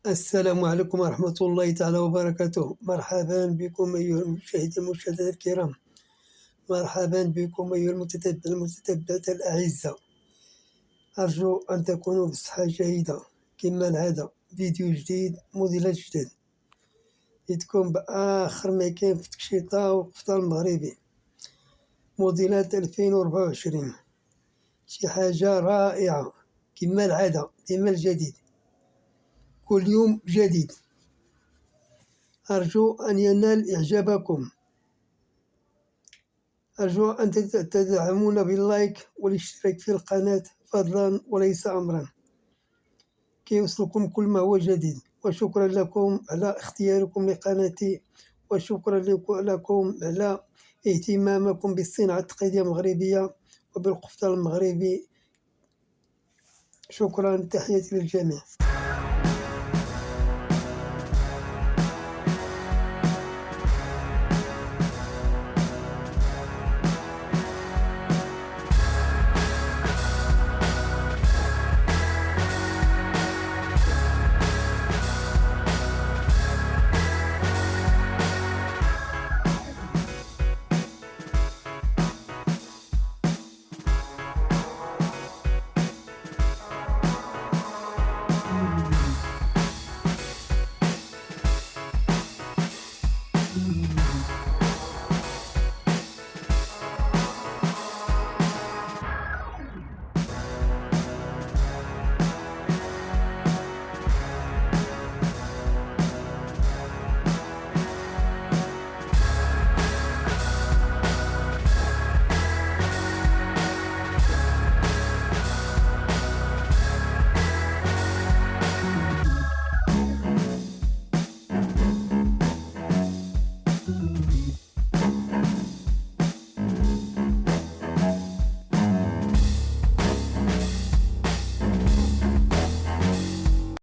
السلام عليكم ورحمة الله تعالى وبركاته. مرحبا بكم أيها المشاهدين المشاهدات الكرام. مرحبا بكم أيها المتتبعات الأعزاء. أرجو أن تكونوا بصحة جيدة كما العادة. فيديو جديد، موديلات جديد، جيتكم بآخر ما كاين في التكشيطة والقفطان المغربي، موديلات 2024. شي حاجة رائعة كما العادة، ديما الجديد، كل يوم جديد. أرجو أن ينال إعجابكم. أرجو أن تدعمونا باللايك والاشتراك في القناة فضلا وليس أمرا، كي يوصلكم كل ما هو جديد. وشكرا لكم على اختياركم لقناتي، وشكرا لكم على اهتمامكم بالصناعة التقليدية المغربية وبالقفطان المغربي. شكرا، تحياتي للجميع.